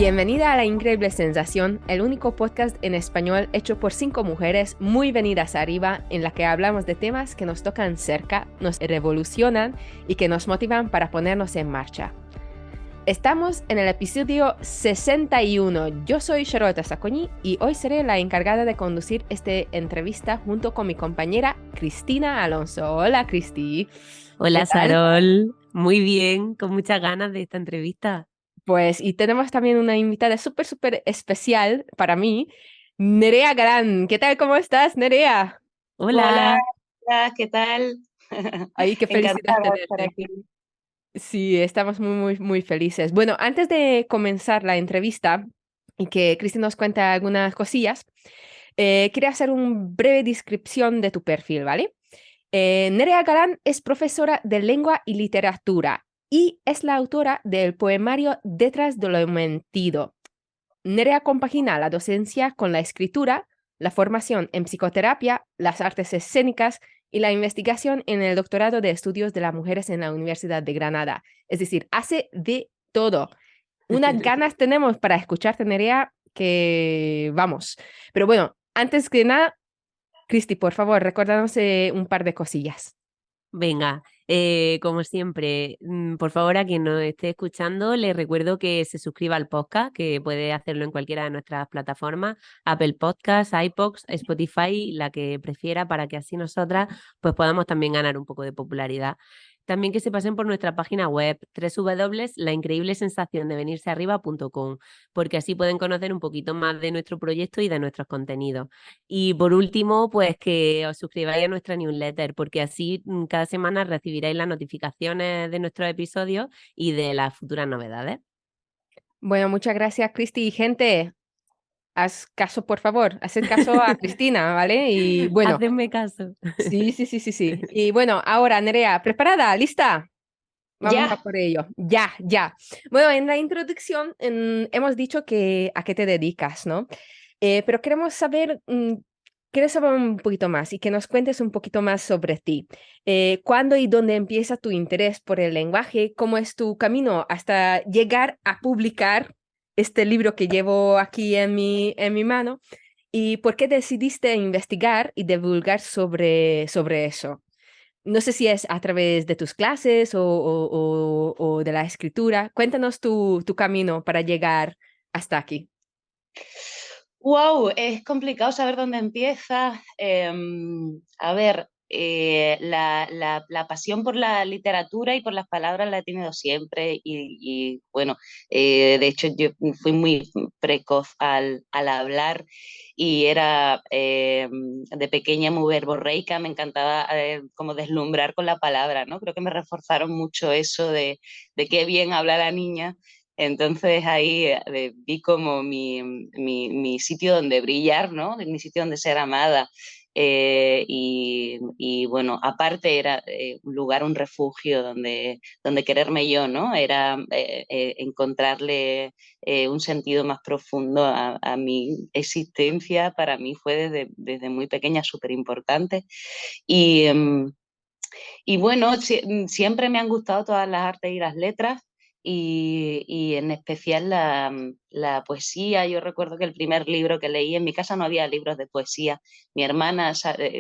Bienvenida a La Increíble Sensación, el único podcast en español hecho por 5 mujeres muy venidas arriba, en la que hablamos de temas que nos tocan cerca, nos revolucionan y que nos motivan para ponernos en marcha. Estamos en el episodio 61. Yo soy Charlotte Saccoñi y hoy seré la encargada de conducir esta entrevista junto con mi compañera Cristina Alonso. Hola, Cristi. ¿Qué Hola, tal? Sarol. Muy bien, con muchas ganas de esta entrevista. Pues, y tenemos también una invitada súper especial para mí, Nerea Galán. ¿Qué tal? ¿Cómo estás, Nerea? Hola, Hola. hola, ¿qué tal? Ay, qué felicidad Encantada de estar tenerte. aquí. Sí, estamos muy felices. Bueno, antes de comenzar la entrevista y que Cristi nos cuente algunas cosillas, quería hacer una breve descripción de tu perfil, ¿vale? Nerea Galán es profesora de lengua y literatura y es la autora del poemario Detrás de lo mentido. Nerea compagina la docencia con la escritura, la formación en psicoterapia, las artes escénicas y la investigación en el doctorado de estudios de las mujeres en la Universidad de Granada. Es decir, hace de todo. Unas ganas tenemos para escucharte, Nerea, que vamos. Pero bueno, antes que nada, Cristi, por favor, recuérdanos un par de cosillas. Venga, como siempre, por favor, a quien nos esté escuchando, le recuerdo que se suscriba al podcast, que puede hacerlo en cualquiera de nuestras plataformas, Apple Podcasts, iPodcast, Spotify, la que prefiera, para que así nosotras pues podamos también ganar un poco de popularidad. También que se pasen por nuestra página web www.laincreíblesensaciondevenirsearriba.com, porque así pueden conocer un poquito más de nuestro proyecto y de nuestros contenidos. Y por último, pues que os suscribáis a nuestra newsletter, porque así cada semana recibiréis las notificaciones de nuestros episodios y de las futuras novedades. Bueno, muchas gracias, Cristi. Y gente, haz caso, por favor, haced caso a Cristina, ¿vale? Y bueno, Hacedme caso. sí. Y bueno, ahora, Nerea, ¿preparada? ¿Lista? Vamos a Ya, por ello. Ya. Bueno, en la introducción hemos dicho que a qué te dedicas, ¿no? Pero queremos saber un poquito más y que nos cuentes un poquito más sobre ti. ¿Cuándo y dónde empieza tu interés por el lenguaje? ¿Cómo es tu camino hasta llegar a publicar este libro que llevo aquí en mi mano? ¿Y por qué decidiste investigar y divulgar sobre eso? No sé si es a través de tus clases o de la escritura. Cuéntanos tu camino para llegar hasta aquí. wow, es complicado saber dónde empieza. A ver, la pasión por la literatura y por las palabras la he tenido siempre bueno, de hecho yo fui muy precoz al hablar y era de pequeña muy verborreica, me encantaba como deslumbrar con la palabra, ¿no? Creo que me reforzaron mucho eso de qué bien habla la niña. Entonces ahí vi como mi sitio donde brillar, ¿no? Mi sitio donde ser amada. Y bueno, aparte era un lugar, un refugio donde quererme yo, ¿no? Era encontrarle un sentido más profundo a mi existencia. Para mí fue desde muy pequeña súper importante. Y, y bueno, siempre me han gustado todas las artes y las letras y en especial la poesía. Yo recuerdo que el primer libro que leí, en mi casa no había libros de poesía. Mi hermana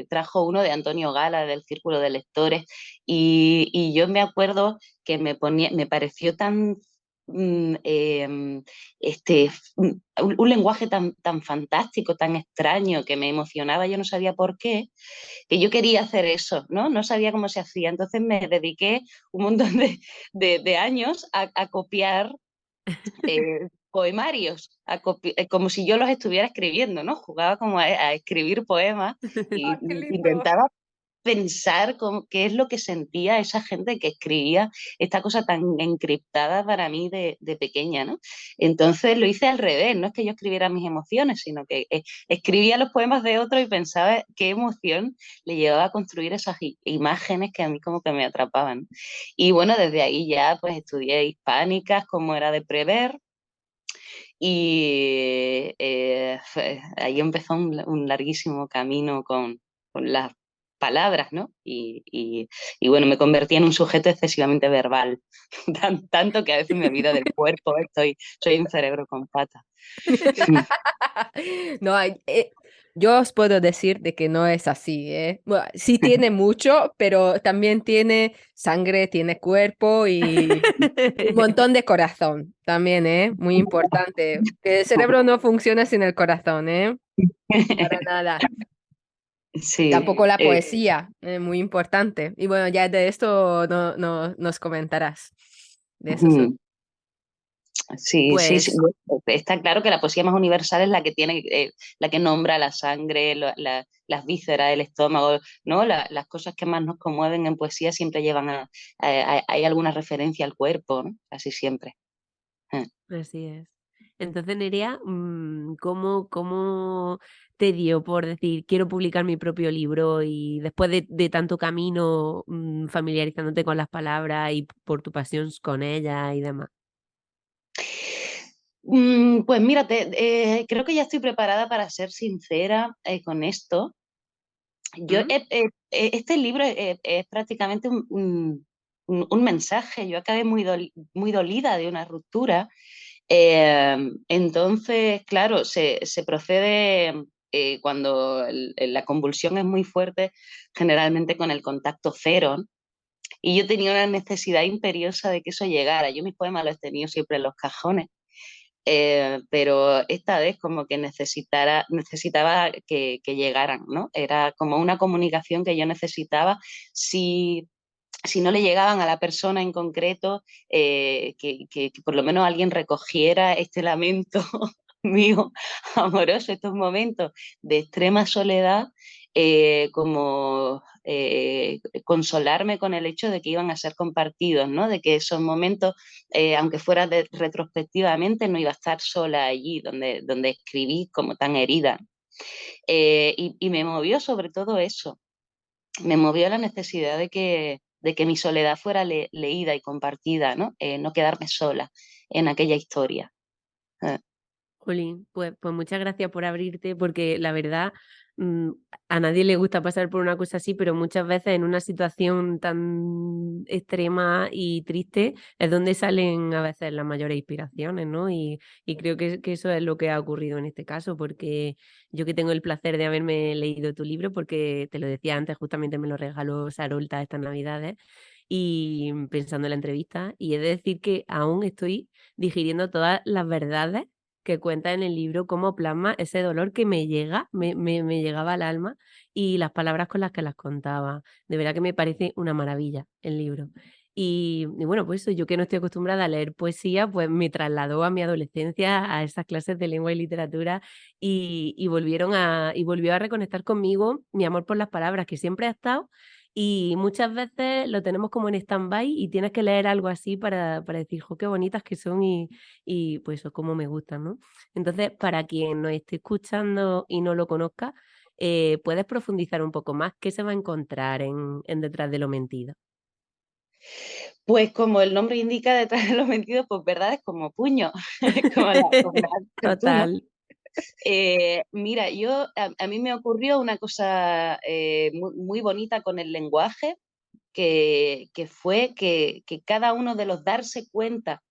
trajo uno de Antonio Gala, del Círculo de Lectores, y yo me acuerdo que me pareció tan... mm, eh, un lenguaje tan fantástico, tan extraño, que me emocionaba, yo no sabía por qué, que yo quería hacer eso, ¿no? No sabía cómo se hacía. Entonces me dediqué un montón de años a copiar poemarios, como si yo los estuviera escribiendo, ¿no? Jugaba como a escribir poemas y ¡Ah, qué lindo! intentaba pensar qué es lo que sentía esa gente que escribía esta cosa tan encriptada para mí de pequeña, ¿no? Entonces lo hice al revés, no es que yo escribiera mis emociones, sino que escribía los poemas de otro y pensaba qué emoción le llevaba a construir esas imágenes que a mí como que me atrapaban. Y bueno, desde ahí ya pues estudié hispánicas, como era de prever, y ahí empezó un larguísimo camino con las palabras, ¿no? Y bueno, me convertí en un sujeto excesivamente verbal, tanto que a veces me olvido del cuerpo, soy un cerebro con patas. No hay, yo os puedo decir de que no es así, ¿eh? Bueno, sí tiene mucho, pero también tiene sangre, tiene cuerpo y un montón de corazón también, ¿eh? Muy importante. Que el cerebro no funciona sin el corazón, ¿eh? Para nada. Y Sí, tampoco la poesía, muy importante. Y bueno, ya de esto nos comentarás. De eso sí, sí, sí. Pues Está claro que la poesía más universal es la que tiene, la que nombra la sangre, las vísceras, el estómago, ¿no? Las cosas que más nos conmueven en poesía siempre llevan hay alguna referencia al cuerpo, ¿no? Casi siempre. así es. Entonces, Nerea, ¿cómo te dio por decir, quiero publicar mi propio libro y después de tanto camino familiarizándote con las palabras y por tu pasión con ellas y demás? Pues mira, creo que ya estoy preparada para ser sincera con esto. ¿Mm? Este libro es prácticamente un mensaje. Yo acabé muy dolida de una ruptura. Entonces, claro, se procede cuando la convulsión es muy fuerte, generalmente con el contacto cero, ¿no? Y yo tenía una necesidad imperiosa de que eso llegara. Yo mis poemas los he tenido siempre en los cajones, pero esta vez como que necesitaba que llegaran, ¿no? Era como una comunicación que yo necesitaba. Si no le llegaban a la persona en concreto, que por lo menos alguien recogiera este lamento mío amoroso, estos momentos de extrema soledad, como consolarme con el hecho de que iban a ser compartidos, ¿no? De que esos momentos, aunque fuera retrospectivamente, no iba a estar sola allí donde escribí como tan herida. Y me movió sobre todo eso, me movió la necesidad de que mi soledad fuera leída y compartida, ¿no? No quedarme sola en aquella historia. Eh, Jolín, pues muchas gracias por abrirte, porque la verdad, mm, a nadie le gusta pasar por una cosa así, pero muchas veces en una situación tan extrema y triste es donde salen a veces las mayores inspiraciones, ¿no? Y creo que eso es lo que ha ocurrido en este caso, porque yo que tengo el placer de haberme leído tu libro, porque te lo decía antes, justamente me lo regaló Sarolta estas Navidades, y pensando en la entrevista, y he de decir que aún estoy digiriendo todas las verdades que cuenta en el libro, cómo plasma ese dolor que me llegaba al alma y las palabras con las que las contaba. De verdad que me parece una maravilla el libro. Y bueno, pues eso, yo que no estoy acostumbrada a leer poesía, pues me trasladó a mi adolescencia, a esas clases de lengua y literatura y volvió a reconectar conmigo mi amor por las palabras, que siempre ha estado, y muchas veces lo tenemos como en stand-by y tienes que leer algo así para decir, jo, qué bonitas que son y pues eso, cómo me gustan, ¿no? Entonces, para quien nos esté escuchando y no lo conozca, ¿puedes profundizar un poco más? ¿Qué se va a encontrar en Detrás de lo mentido? Pues como el nombre indica, detrás de los mentidos, pues verdad es como puño, como la espuma. Total. Mira, a mí me ocurrió una cosa muy bonita con el lenguaje, que fue que cada uno de los darse cuenta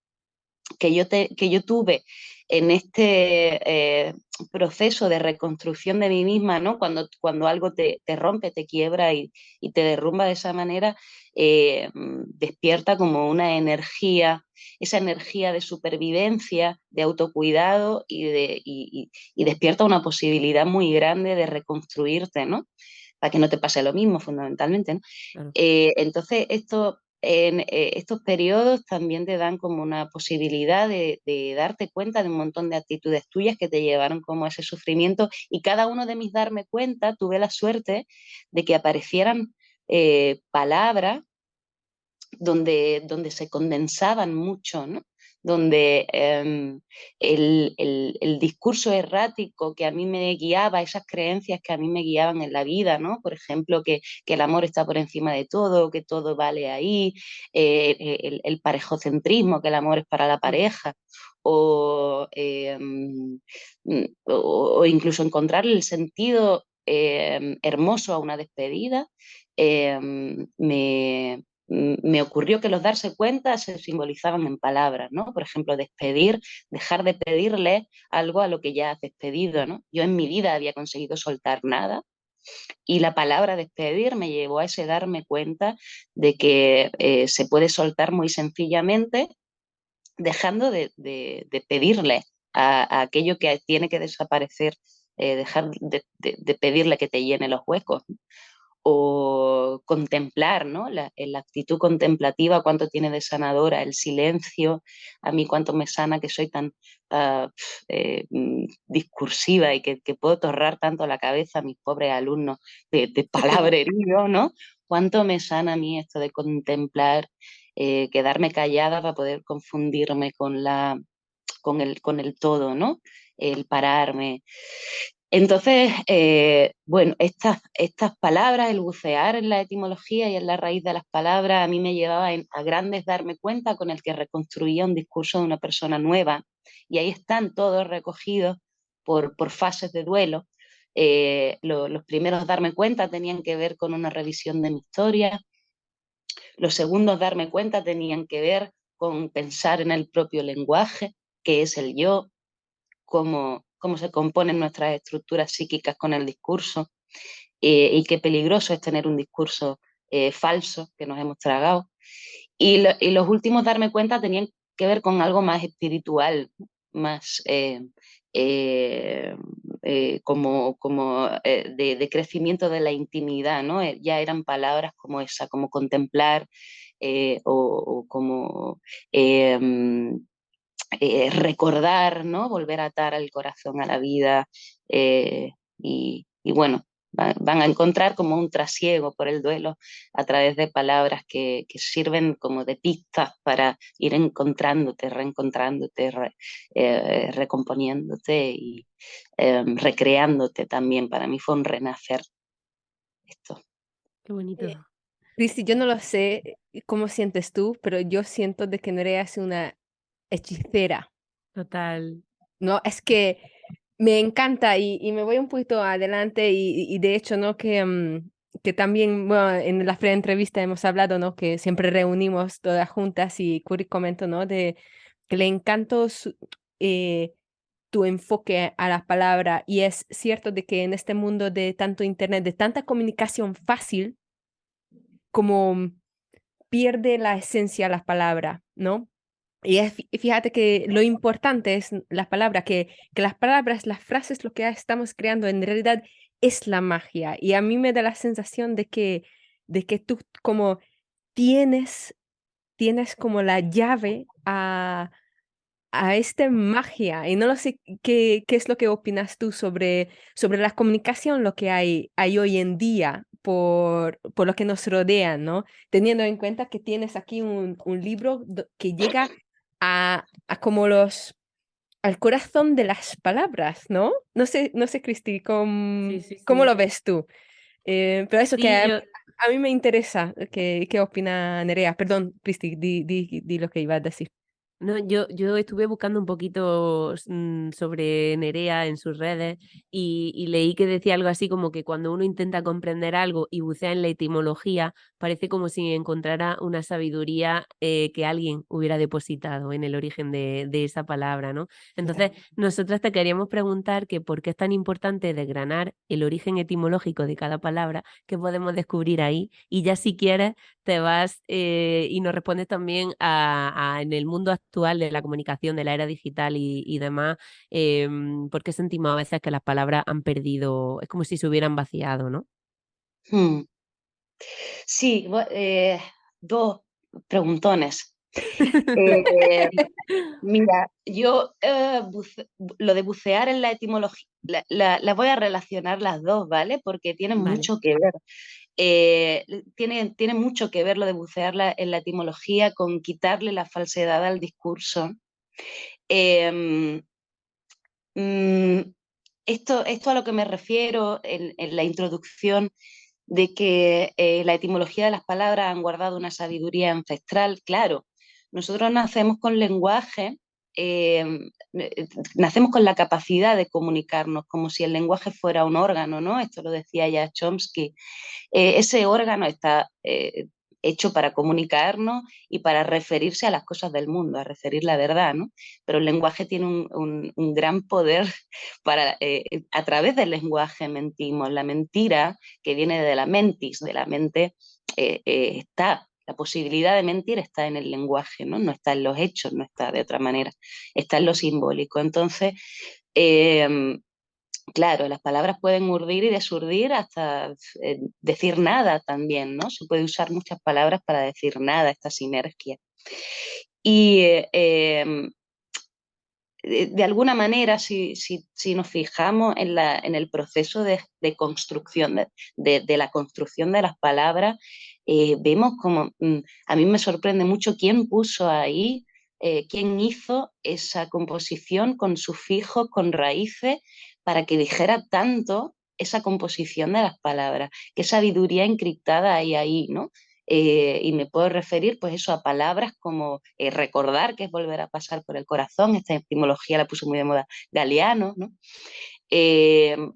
que yo tuve en este proceso de reconstrucción de mí misma, ¿no? Cuando algo te rompe, te quiebra y te derrumba de esa manera, despierta como una energía, esa energía de supervivencia, de autocuidado y despierta una posibilidad muy grande de reconstruirte, ¿no? Para que no te pase lo mismo, fundamentalmente, ¿no? Claro. Entonces, estos periodos también te dan como una posibilidad de darte cuenta de un montón de actitudes tuyas que te llevaron como a ese sufrimiento y cada uno de mis darme cuenta, tuve la suerte de que aparecieran palabras donde se condensaban mucho, ¿no? Donde el discurso errático que a mí me guiaba, esas creencias que a mí me guiaban en la vida, ¿no? Por ejemplo, que el amor está por encima de todo, que todo vale ahí, el parejocentrismo, que el amor es para la Mm. pareja, o incluso encontrar el sentido hermoso a una despedida, me ocurrió que los darse cuenta se simbolizaban en palabras, ¿no? Por ejemplo, despedir, dejar de pedirle algo a lo que ya has despedido, ¿no? Yo en mi vida había conseguido soltar nada y la palabra despedir me llevó a ese darme cuenta de que se puede soltar muy sencillamente dejando de pedirle a aquello que tiene que desaparecer, dejar de pedirle que te llene los huecos, ¿no? O contemplar, ¿no? La actitud contemplativa, cuánto tiene de sanadora, el silencio, a mí cuánto me sana que soy tan discursiva y que puedo torrar tanto la cabeza a mis pobres alumnos de palabrerío, ¿no? Cuánto me sana a mí esto de contemplar, quedarme callada para poder confundirme con el todo, ¿no? El pararme. Entonces, bueno, estas palabras, el bucear en la etimología y en la raíz de las palabras, a mí me llevaba a grandes darme cuenta con el que reconstruía un discurso de una persona nueva. Y ahí están todos recogidos por fases de duelo. Los primeros darme cuenta tenían que ver con una revisión de mi historia. Los segundos darme cuenta tenían que ver con pensar en el propio lenguaje, que es el yo, cómo se componen nuestras estructuras psíquicas con el discurso, y qué peligroso es tener un discurso falso que nos hemos tragado. Y los últimos darme cuenta tenían que ver con algo más espiritual, más eh, de crecimiento de la intimidad, ¿no? Ya eran palabras como esa, como contemplar, o como eh, recordar, ¿no? Volver a atar el corazón a la vida, y bueno, van a encontrar como un trasiego por el duelo a través de palabras que sirven como de pistas para ir encontrándote, reencontrándote, recomponiéndote y recreándote también. Para mí fue un renacer esto. Qué bonito. Cristi, yo no lo sé cómo sientes tú, pero yo siento de que Nerea es una hechicera. Total. No, es que me encanta y me voy un poquito adelante y de hecho, ¿no? Que también, bueno, en la pre-entrevista hemos hablado, ¿no? Que siempre reunimos todas juntas y Curi comentó, ¿no? De que le encantó tu enfoque a la palabra y es cierto de que en este mundo de tanto internet, de tanta comunicación fácil, como pierde la esencia la palabra, ¿no? Y fíjate que lo importante es la palabra, que las palabras, las frases, lo que estamos creando en realidad es la magia. Y a mí me da la sensación de que tú como tienes, tienes como la llave a esta magia. Y no lo sé qué es lo que opinas tú sobre la comunicación, lo que hay hoy en día por lo que nos rodea, ¿no? Teniendo en cuenta que tienes aquí un libro que llega a como al corazón de las palabras, ¿no? No sé, Cristi, Sí, sí, ¿cómo sí. lo ves tú? Pero eso que Sí, a mí me interesa, qué opina Nerea. Perdón, Cristi, di lo que iba a decir. no, yo estuve buscando un poquito sobre Nerea en sus redes y leí que decía algo así como que cuando uno intenta comprender algo y bucea en la etimología, parece como si encontrara una sabiduría que alguien hubiera depositado en el origen de esa palabra, ¿no? Entonces, nosotras te queríamos preguntar que por qué es tan importante desgranar el origen etimológico de cada palabra, que podemos descubrir ahí, y ya si quieres te vas y nos respondes también en el mundo actual de la comunicación, de la era digital y demás, ¿por qué sentimos a veces que las palabras han perdido, es como si se hubieran vaciado, ¿no? Hmm. Sí, dos preguntones. Eh, Mira, yo lo de bucear en la etimología, las voy a relacionar las dos, ¿vale? Porque tienen Vale. mucho que ver. Tiene mucho que ver lo de bucear en la etimología con quitarle la falsedad al discurso. Eh, mm, esto a lo que me refiero en la introducción de que la etimología de las palabras han guardado una sabiduría ancestral, claro. Nosotros nacemos con lenguaje nacemos con la capacidad de comunicarnos, como si el lenguaje fuera un órgano, ¿no? Esto lo decía ya Chomsky. Ese órgano está hecho para comunicarnos y para referirse a las cosas del mundo, a referir la verdad, ¿no? Pero el lenguaje tiene un gran poder para, a través del lenguaje mentimos. La mentira, que viene de la mentis, de la mente, está. La posibilidad de mentir está en el lenguaje, ¿no? No está en los hechos, no está de otra manera, está en lo simbólico. Entonces, claro, las palabras pueden urdir y desurdir hasta decir nada también, ¿no? Se puede usar muchas palabras para decir nada, esta sinergia. Y de alguna manera, si nos fijamos en el proceso de construcción, de la construcción de las palabras, vemos como, a mí me sorprende mucho quién puso ahí, quién hizo esa composición con sufijos, con raíces, para que dijera tanto esa composición de las palabras, qué sabiduría encriptada hay ahí, ¿no? Y me puedo referir pues eso a palabras como recordar, que es volver a pasar por el corazón, esta etimología la puso muy de moda Galeano, ¿no?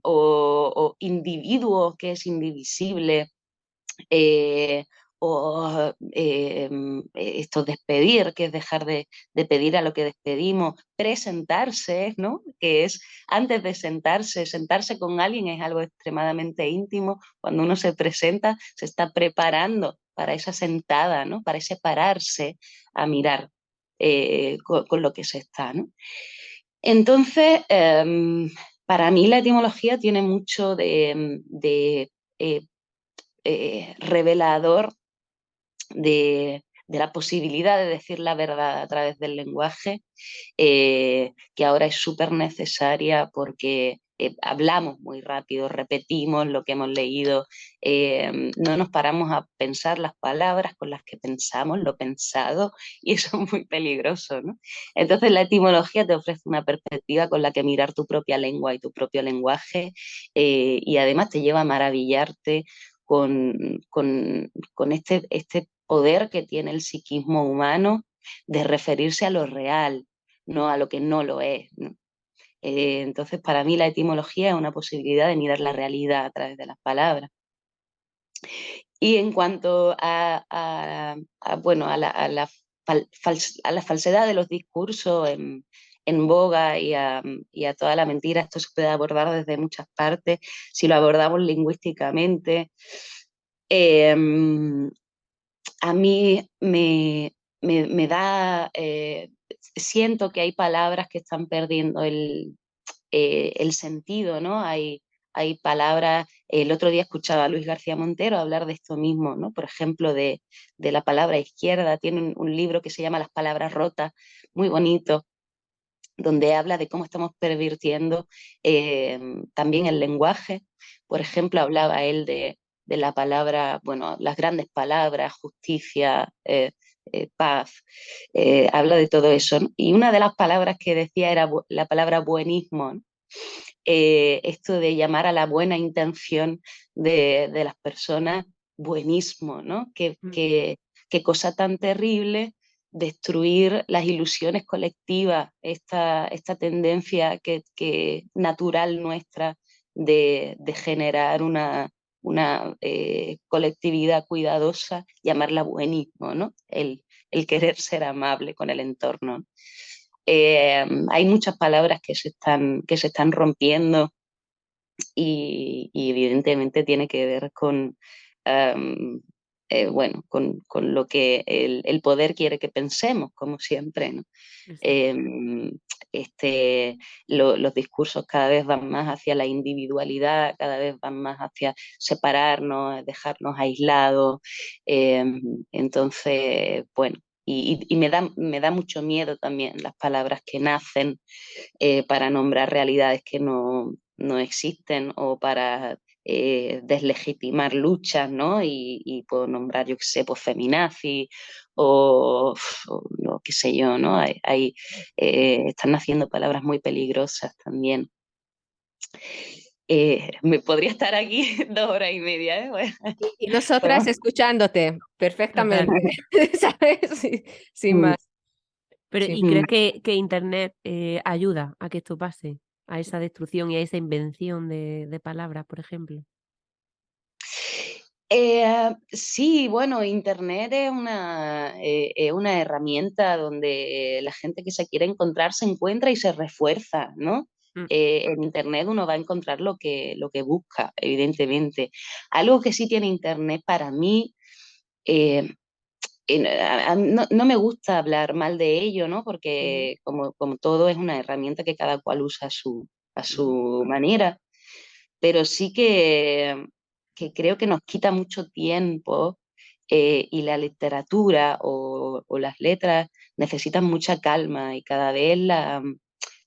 O individuo, que es indivisible, o esto despedir, que es dejar de pedir a lo que despedimos, presentarse, ¿no? Que es antes de sentarse con alguien es algo extremadamente íntimo. Cuando uno se presenta, se está preparando para esa sentada, ¿no? Para ese pararse a mirar con lo que se está, ¿no? Entonces, para mí la etimología tiene mucho de revelador de la posibilidad de decir la verdad a través del lenguaje, que ahora es súper necesaria porque hablamos muy rápido, repetimos lo que hemos leído, no nos paramos a pensar las palabras con las que pensamos, lo pensado, y eso es muy peligroso, ¿no? Entonces la etimología te ofrece una perspectiva con la que mirar tu propia lengua y tu propio lenguaje, y además te lleva a maravillarte con este poder que tiene el psiquismo humano de referirse a lo real, no a lo que no lo es, ¿no? Entonces, para mí la etimología es una posibilidad de mirar la realidad a través de las palabras. Y en cuanto bueno, a la falsedad de los discursos en boga y a toda la mentira, esto se puede abordar desde muchas partes, si lo abordamos lingüísticamente. A mí me da, siento que hay palabras que están perdiendo el sentido, ¿no? Hay palabras, el otro día escuchaba a Luis García Montero hablar de esto mismo, ¿no? Por ejemplo, de la palabra izquierda, tiene un libro que se llama Las palabras rotas, muy bonito, donde habla de cómo estamos pervirtiendo también el lenguaje. Por ejemplo, hablaba él de la palabra, bueno, las grandes palabras, justicia, paz, habla de todo eso, ¿no? Y una de las palabras que decía era la palabra buenismo, ¿no? Esto de llamar a la buena intención de las personas buenismo, ¿no? Qué cosa tan terrible destruir las ilusiones colectivas, esta tendencia que natural nuestra de generar una colectividad cuidadosa, llamarla buenismo, ¿no? El querer ser amable con el entorno. Hay muchas palabras que se están rompiendo y evidentemente tiene que ver con, bueno, con lo que el poder quiere que pensemos, como siempre, ¿no? Los discursos cada vez van más hacia la individualidad, cada vez van más hacia separarnos, dejarnos aislados. Entonces, bueno, y me da mucho miedo también las palabras que nacen para nombrar realidades que no existen o para deslegitimar luchas, ¿no? Y puedo nombrar, yo qué sé, pues feminazi o qué sé yo, ¿no? Están naciendo palabras muy peligrosas también. Me podría estar aquí 2 horas y media, ¿eh? Bueno, Y nosotras escuchándote perfectamente, ¿sabes? Sin más. Pero, Sí. ¿y crees que Internet ayuda a que esto pase? A esa destrucción y a esa invención de palabras, por ejemplo. Sí, bueno, Internet es una herramienta donde la gente que se quiere encontrar se encuentra y se refuerza, ¿no? Mm, En Internet uno va a encontrar lo que busca, evidentemente. Algo que sí tiene Internet para mí, eh, no me gusta hablar mal de ello, ¿no? ujú, Porque como todo es una herramienta que cada cual usa a ujú. su manera, pero sí que creo que nos quita mucho tiempo, y la literatura o las letras necesitan mucha calma y cada vez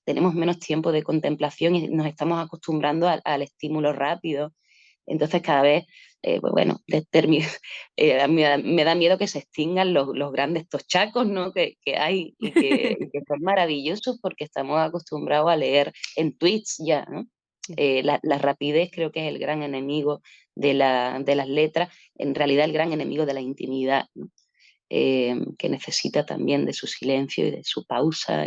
tenemos menos tiempo de contemplación y nos estamos acostumbrando al estímulo rápido. Entonces cada vez, pues bueno, me da miedo que se extingan los grandes tochacos, ¿no? que hay y que son maravillosos porque estamos acostumbrados a leer en tweets ya, ¿no? Sí. La rapidez creo que es el gran enemigo de las letras, en realidad el gran enemigo de la intimidad, ¿no? Que necesita también de su silencio y de su pausa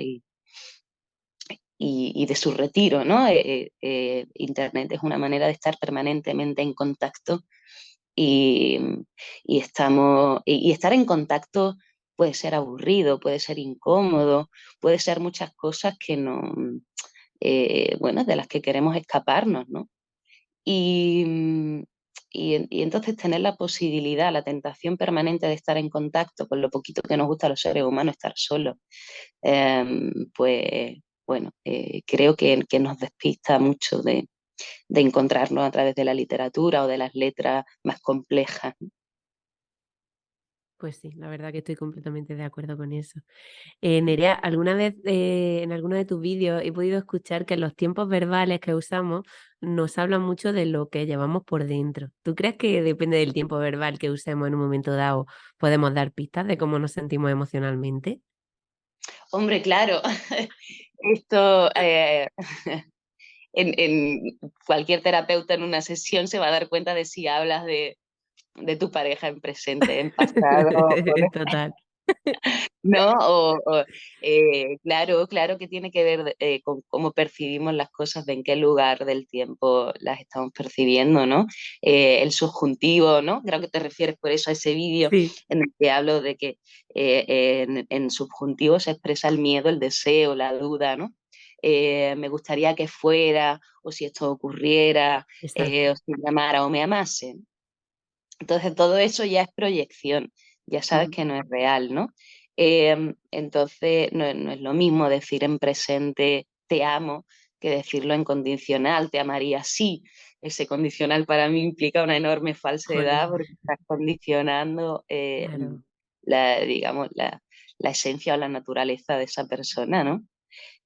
y de su retiro, ¿no? Internet es una manera de estar permanentemente en contacto y, y estar en contacto puede ser aburrido, puede ser incómodo, puede ser muchas cosas que no, bueno, de las que queremos escaparnos, ¿no? Y, y entonces tener la posibilidad, la tentación permanente de estar en contacto con lo poquito que nos gusta a los seres humanos, estar solos, pues bueno, creo que nos despista mucho de encontrarnos a través de la literatura o de las letras más complejas. Pues sí, la verdad que estoy completamente de acuerdo con eso. Nerea, alguna vez en alguno de tus vídeos he podido escuchar que los tiempos verbales que usamos nos hablan mucho de lo que llevamos por dentro. ¿Tú crees que depende del tiempo verbal que usemos en un momento dado, podemos dar pistas de cómo nos sentimos emocionalmente? Hombre, claro, esto en cualquier terapeuta en una sesión se va a dar cuenta de si hablas de tu pareja en presente, en pasado, Total. ¿no? Claro, claro que tiene que ver con cómo percibimos las cosas, de en qué lugar del tiempo las estamos percibiendo, ¿no? El subjuntivo, ¿no? Creo que te refieres por eso a ese vídeo Sí, en el que hablo de que en subjuntivo se expresa el miedo, el deseo, la duda, ¿no? Me gustaría que fuera, o si esto ocurriera, exacto. o si me amara o me amase. Entonces, todo eso ya es proyección, ya sabes Ujú. que no es real, ¿no? Entonces, no es lo mismo decir en presente te amo que decirlo en condicional, te amaría sí. Ese condicional para mí implica una enorme falsedad Jolín, porque estás condicionando, claro. digamos, la esencia o la naturaleza de esa persona, ¿no?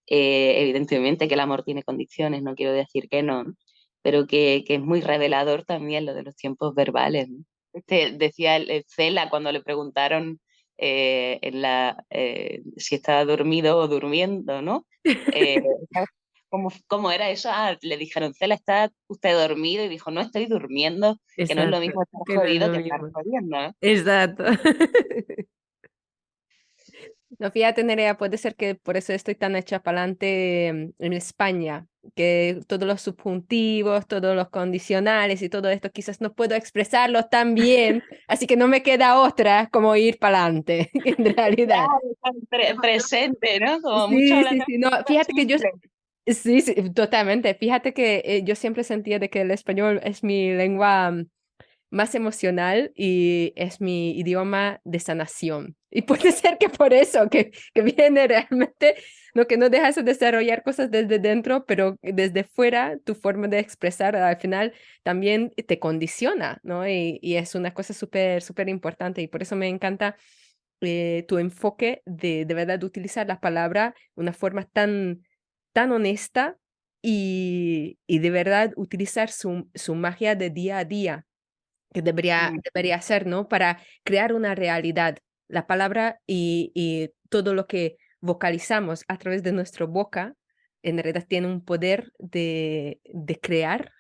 Evidentemente que el amor tiene condiciones, no quiero decir que no, ¿no? Pero que es muy revelador también lo de los tiempos verbales, ¿no? Decía el Cela cuando le preguntaron si estaba dormido o durmiendo, ¿no? Eh, ¿cómo era eso? Ah, le dijeron, Cela, ¿está usted dormido? Y dijo, no estoy durmiendo, que no es lo Exacto, mismo estar que no es jodido lo que estar mismo. jodiendo, ¿no? Exacto. No, fíjate, Nerea, puede ser que por eso estoy tan hecha para adelante en España, que todos los subjuntivos, todos los condicionales y todo esto quizás no puedo expresarlo tan bien, así que no me queda otra como ir para adelante, en realidad. Claro, estar presente, ¿no? Como mucho Sí, sí, hablando sí, no, de fíjate que yo, simple. sí, sí, totalmente, fíjate que yo siempre sentía de que el español es mi lengua más emocional y es mi idioma de sanación. Y puede ser que por eso, que viene realmente, lo que no dejas de desarrollar cosas desde dentro, pero desde fuera, tu forma de expresar al final también te condiciona, ¿no? Y es una cosa súper, súper importante y por eso me encanta tu enfoque de verdad utilizar la palabra de una forma tan, tan honesta y de verdad utilizar su magia de día a día que Mm. debería ser, ¿no? Para crear una realidad. La palabra y todo lo que vocalizamos a través de nuestra boca, en realidad tiene un poder de crear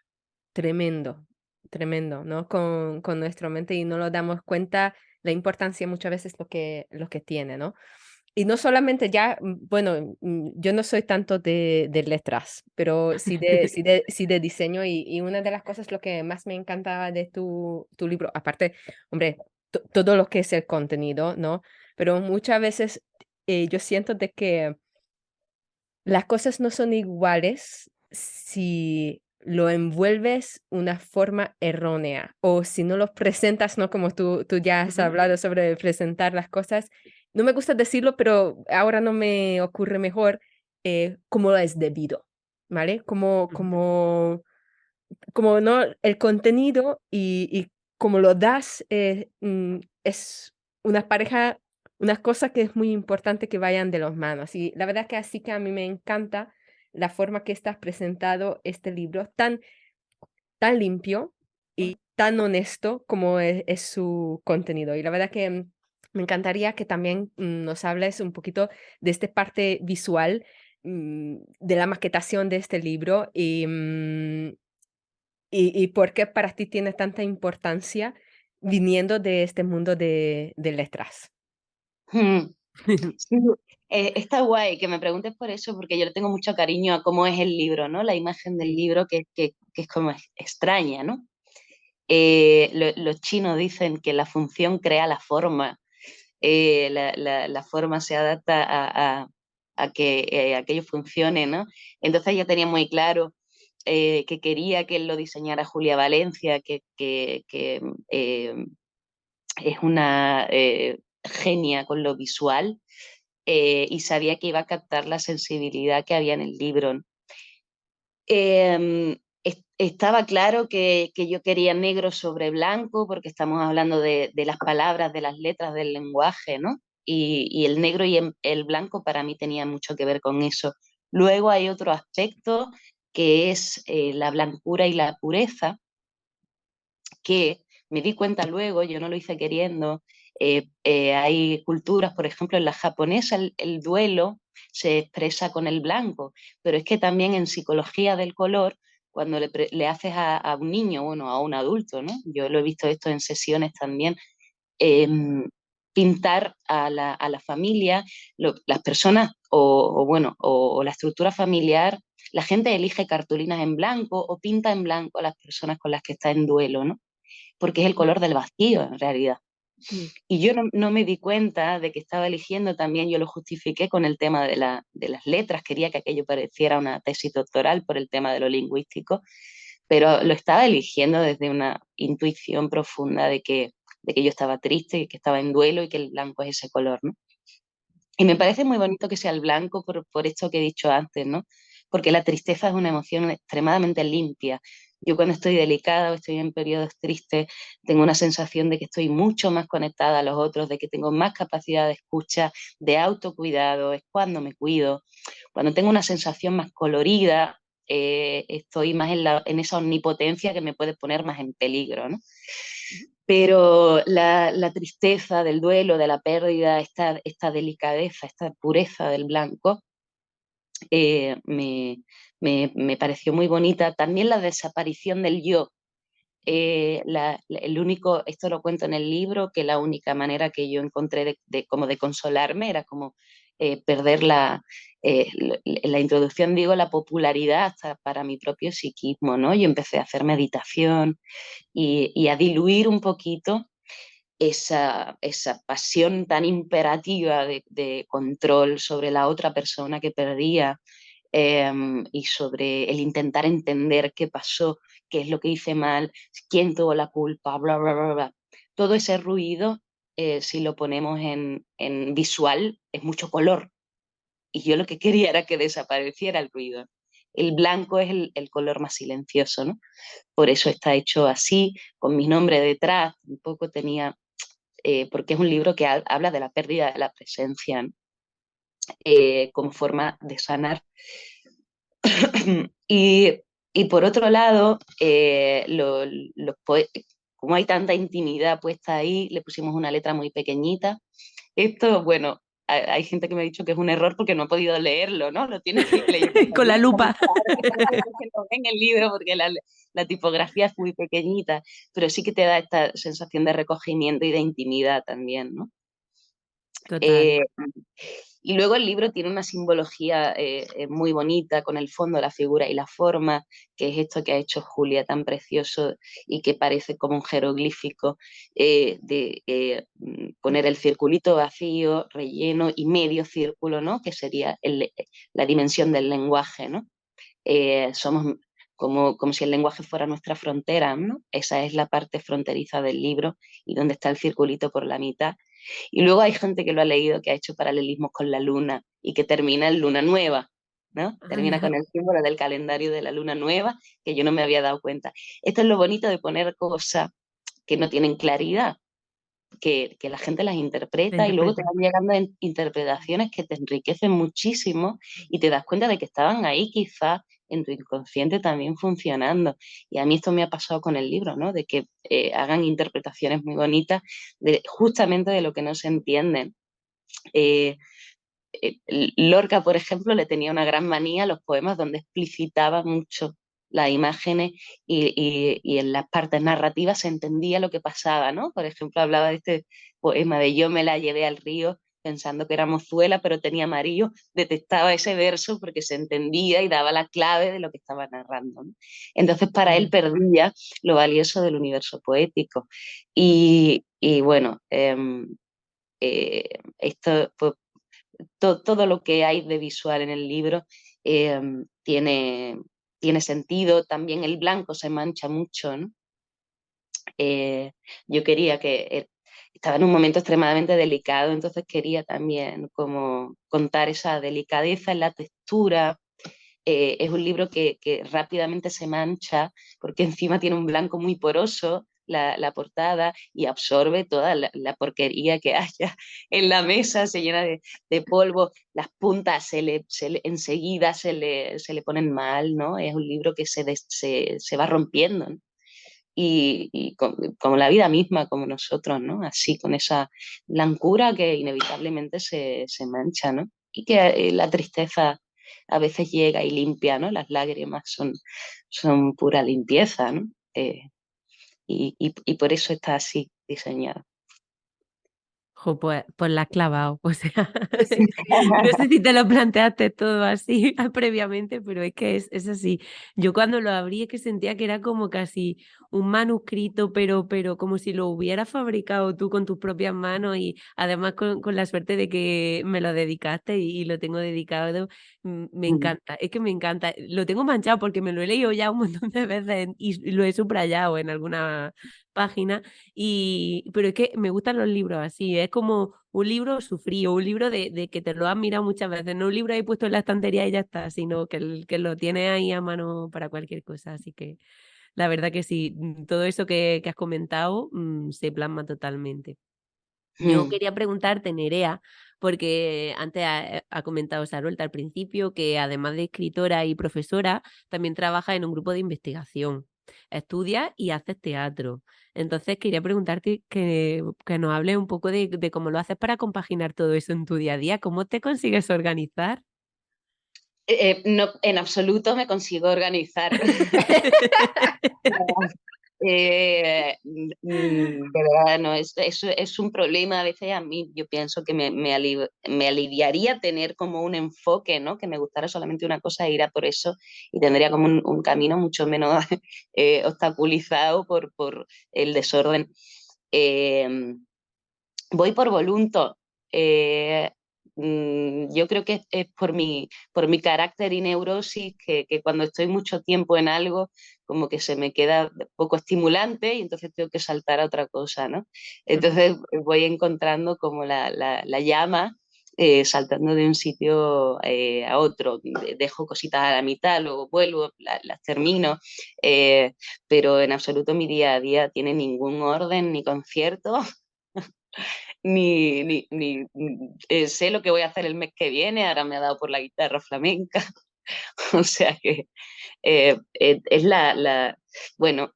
tremendo, tremendo, ¿no? Con nuestra mente y no lo damos cuenta la importancia muchas veces lo que tiene, ¿no? y no solamente ya, bueno, yo no soy tanto de letras, pero sí de diseño y una de las cosas lo que más me encantaba de tu libro, aparte, hombre, todo lo que es el contenido, ¿no? Pero muchas veces yo siento de que las cosas no son iguales si lo envuelves una forma errónea o si no lo presentas, ¿no? Como tú ya has Ujú, hablado sobre presentar las cosas. No me gusta decirlo, pero ahora no me ocurre mejor como es debido, ¿vale? ujú. Como no el contenido y como lo das es una pareja, una cosa que es muy importante que vayan de las manos. Y la verdad que así que a mí me encanta la forma que estás presentado este libro, tan limpio y tan honesto como es su contenido. Y la verdad que me encantaría que también nos hables un poquito de esta parte visual, de la maquetación de este libro y por qué para ti tiene tanta importancia viniendo de este mundo de letras. Mm. Sí, está guay que me preguntes por eso, porque yo le tengo mucho cariño a cómo es el libro, ¿no? La imagen del libro que es como extraña, ¿no? Los chinos dicen que la función crea la forma, la forma se adapta a que aquello funcione, ¿no? Entonces yo tenía muy claro que quería que lo diseñara Julia Valencia, que es una genia con lo visual y sabía que iba a captar la sensibilidad que había en el libro. Estaba claro que yo quería negro sobre blanco porque estamos hablando de las palabras, de las letras, del lenguaje, ¿no? Y el negro y el blanco para mí tenían mucho que ver con eso. Luego hay otro aspecto que es la blancura y la pureza, que me di cuenta luego, yo no lo hice queriendo, hay culturas, por ejemplo, en la japonesa el duelo se expresa con el blanco, pero es que también en psicología del color, cuando le haces a un niño, bueno, a un adulto, ¿no? Yo lo he visto esto en sesiones también, eh, pintar a la familia, las personas bueno, o la estructura familiar, la gente elige cartulinas en blanco o pinta en blanco a las personas con las que está en duelo, ¿no? Porque es el color del vacío en realidad. Mm, Y yo no me di cuenta de que estaba eligiendo también, yo lo justifiqué con el tema de las letras, quería que aquello pareciera una tesis doctoral por el tema de lo lingüístico, pero lo estaba eligiendo desde una intuición profunda de que yo estaba triste, y que estaba en duelo y que el blanco es ese color, ¿no? Y me parece muy bonito que sea el blanco por esto que he dicho antes, ¿no? Porque la tristeza es una emoción extremadamente limpia. Yo cuando estoy delicada o estoy en periodos tristes, tengo una sensación de que estoy mucho más conectada a los otros, de que tengo más capacidad de escucha, de autocuidado, es cuando me cuido. Cuando tengo una sensación más colorida, estoy más en esa omnipotencia que me puede poner más en peligro, ¿no? Pero la tristeza del duelo, de la pérdida, esta delicadeza, esta pureza del blanco, eh, me, me pareció muy bonita. También la desaparición del yo. El único, esto lo cuento en el libro, que la única manera que yo encontré como de consolarme era como perder la introducción, digo, la popularidad hasta para mi propio psiquismo, ¿no? Yo empecé a hacer meditación y a diluir un poquito esa pasión tan imperativa de control sobre la otra persona que perdía y sobre el intentar entender qué pasó, qué es lo que hice mal, quién tuvo la culpa, bla, bla, bla, bla. Todo ese ruido, si lo ponemos en visual, es mucho color. Y yo lo que quería era que desapareciera el ruido. El blanco es el color más silencioso, ¿no? Por eso está hecho así, con mi nombre detrás. Un poco tenía porque es un libro que habla de la pérdida de la presencia, ¿no? Como forma de sanar. y, y, por otro lado, como hay tanta intimidad puesta ahí, le pusimos una letra muy pequeñita. Esto, bueno, hay gente que me ha dicho que es un error porque no ha podido leerlo, ¿no? Lo tienes que leer Con la lupa. en el libro porque la tipografía es muy pequeñita, pero sí que te da esta sensación de recogimiento y de intimidad también, ¿no? Total. Eh, y luego el libro tiene una simbología muy bonita con el fondo, la figura y la forma, que es esto que ha hecho Julia tan precioso y que parece como un jeroglífico, de poner el circulito vacío, relleno y medio círculo, ¿no? Que sería la dimensión del lenguaje, ¿no? Somos como si el lenguaje fuera nuestra frontera, ¿no? Esa es la parte fronteriza del libro y donde está el circulito por la mitad. Y luego hay gente que lo ha leído que ha hecho paralelismos con la luna y que termina en luna nueva, ¿no? Termina Anda. con el símbolo del calendario de la luna nueva, que yo no me había dado cuenta. Esto es lo bonito de poner cosas que no tienen claridad, que la gente las La interpreta y luego te interpreta. van llegando interpretaciones que te enriquecen muchísimo y te das cuenta de que estaban ahí quizás en tu inconsciente también funcionando. Y a mí esto me ha pasado con el libro, ¿no? De que hagan interpretaciones muy bonitas de, justamente de lo que no se entienden. Eh, Lorca, por ejemplo, le tenía una gran manía a los poemas donde explicitaba mucho las imágenes y en las partes narrativas se entendía lo que pasaba, ¿no? Por ejemplo, hablaba de este poema de Yo me la llevé al río pensando que era mozuela, pero tenía amarillo, detectaba ese verso porque se entendía y daba la clave de lo que estaba narrando, ¿no? Entonces, para él Claro. perdía lo valioso del universo poético. Y bueno, esto pues, todo lo que hay de visual en el libro eh, tiene, tiene sentido. También el blanco se mancha mucho, ¿no? Eh, yo quería estaba en un momento extremadamente delicado, entonces quería también como contar esa delicadeza en la textura. Es un libro que rápidamente se mancha porque encima tiene un blanco muy poroso, la portada, y absorbe toda la porquería que haya en la mesa, se llena de polvo, las puntas enseguida se le ponen mal, ¿no? Es un libro que se va rompiendo, ¿no? Como la vida misma, como nosotros, ¿no? Así, con esa blancura que inevitablemente se mancha, ¿no? Y que la tristeza a veces llega y limpia, ¿no? Las lágrimas son pura limpieza, ¿no? Y por eso está así diseñado. Jo, pues la has clavado. O sea, no sé si te lo planteaste todo así previamente, pero es que es así. Yo cuando lo abrí es que sentía que era como casi un manuscrito, pero como si lo hubieras fabricado tú con tus propias manos y además con la suerte de que me lo dedicaste y lo tengo dedicado. Me encanta, es que me encanta. Lo tengo manchado porque me lo he leído ya un montón de veces y lo he subrayado en alguna página. Pero es que me gustan los libros así, es como un libro sufrido, un libro de que te lo has mirado muchas veces, no un libro ahí puesto en la estantería y ya está, sino que lo tienes ahí a mano para cualquier cosa. Así que la verdad que sí, todo eso que has comentado se plasma totalmente. Yo Mm. quería preguntarte, Nerea, porque antes ha comentado Sarolta al principio que además de escritora y profesora, también trabaja en un grupo de investigación. Estudia y haces teatro. Entonces quería preguntarte que nos hables un poco de cómo lo haces para compaginar todo eso en tu día a día. ¿Cómo te consigues organizar? No, en absoluto me consigo organizar. De verdad, no, es un problema a veces a mí. Yo pienso que me aliviaría tener como un enfoque, ¿no? Que me gustara solamente una cosa e ir a por eso y tendría como un camino mucho menos obstaculizado por el desorden. Eh, Voy por volunto. Eh, yo creo que es por mi carácter y neurosis que cuando estoy mucho tiempo en algo, como que se me queda poco estimulante y entonces tengo que saltar a otra cosa, ¿no? Ujú. Entonces voy encontrando como la llama saltando de un sitio a otro. Dejo cositas a la mitad, luego vuelvo, las termino, pero en absoluto mi día a día tiene ningún orden ni concierto ni sé lo que voy a hacer el mes que viene, ahora me ha dado por la guitarra flamenca, o sea que es bueno,